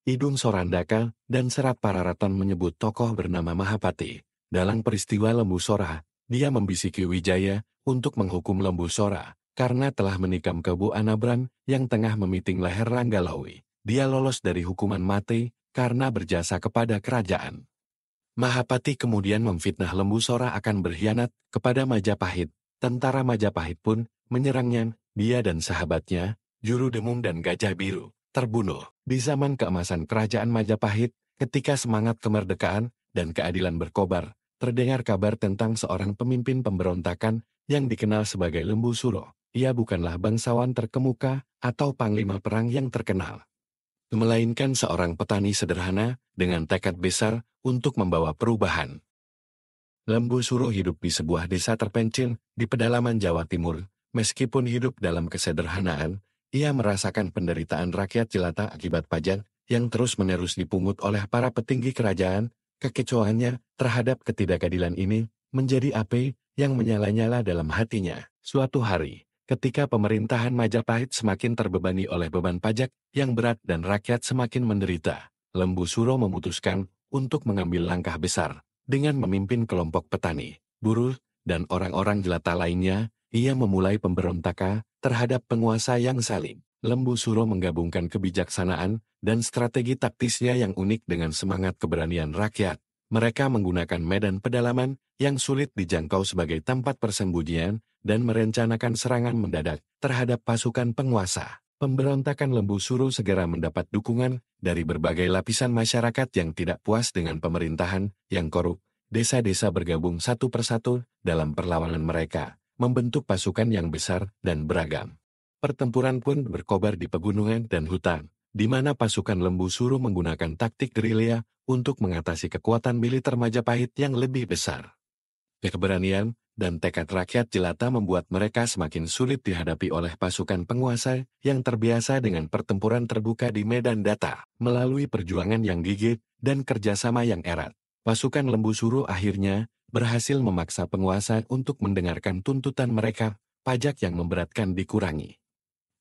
Idung Sorandaka dan Serat Pararaton menyebut tokoh bernama Mahapati. Dalam peristiwa Lembu Sora, dia membisiki Wijaya untuk menghukum Lembu Sora karena telah menikam Kebu Anabran yang tengah memiting leher Ranggalawi. Dia lolos dari hukuman mati karena berjasa kepada kerajaan. Mahapati kemudian memfitnah Lembu Sora akan berkhianat kepada Majapahit. Tentara Majapahit pun menyerangnya, dia dan sahabatnya, Juru Demung dan Gajah Biru, terbunuh. Di zaman keemasan kerajaan Majapahit, ketika semangat kemerdekaan dan keadilan berkobar, terdengar kabar tentang seorang pemimpin pemberontakan yang dikenal sebagai Lembu Suro. Ia bukanlah bangsawan terkemuka atau panglima perang yang terkenal, melainkan seorang petani sederhana dengan tekad besar untuk membawa perubahan. Lembu Suro hidup di sebuah desa terpencil di pedalaman Jawa Timur. Meskipun hidup dalam kesederhanaan, ia merasakan penderitaan rakyat jelata akibat pajak yang terus-menerus dipungut oleh para petinggi kerajaan. Kekecewanya terhadap ketidakadilan ini menjadi api yang menyala-nyala dalam hatinya. Suatu hari, ketika pemerintahan Majapahit semakin terbebani oleh beban pajak yang berat dan rakyat semakin menderita, Lembu Suro memutuskan untuk mengambil langkah besar. Dengan memimpin kelompok petani, buruh, dan orang-orang jelata lainnya, ia memulai pemberontakan terhadap penguasa yang zalim. Lembu Suro menggabungkan kebijaksanaan dan strategi taktisnya yang unik dengan semangat keberanian rakyat. Mereka menggunakan medan pedalaman yang sulit dijangkau sebagai tempat persembunyian dan merencanakan serangan mendadak terhadap pasukan penguasa. Pemberontakan Lembu Suro segera mendapat dukungan dari berbagai lapisan masyarakat yang tidak puas dengan pemerintahan yang korup. Desa-desa bergabung satu persatu dalam perlawanan mereka, membentuk pasukan yang besar dan beragam. Pertempuran pun berkobar di pegunungan dan hutan, di mana pasukan Lembu Suro menggunakan taktik gerilya untuk mengatasi kekuatan militer Majapahit yang lebih besar. Keberanian dan tekad rakyat jelata membuat mereka semakin sulit dihadapi oleh pasukan penguasa yang terbiasa dengan pertempuran terbuka di medan datar. Melalui perjuangan yang gigih dan kerjasama yang erat, pasukan Lembu Suro akhirnya berhasil memaksa penguasa untuk mendengarkan tuntutan mereka. Pajak yang memberatkan dikurangi.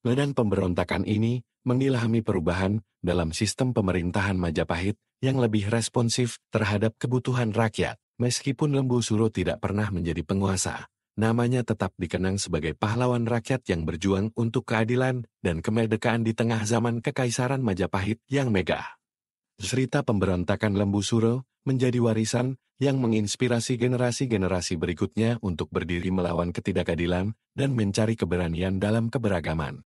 Medan pemberontakan ini mengilhami perubahan dalam sistem pemerintahan Majapahit yang lebih responsif terhadap kebutuhan rakyat. Meskipun Lembu Suro tidak pernah menjadi penguasa, namanya tetap dikenang sebagai pahlawan rakyat yang berjuang untuk keadilan dan kemerdekaan di tengah zaman Kekaisaran Majapahit yang megah. Cerita pemberontakan Lembu Suro menjadi warisan yang menginspirasi generasi-generasi berikutnya untuk berdiri melawan ketidakadilan dan mencari keberanian dalam keberagaman.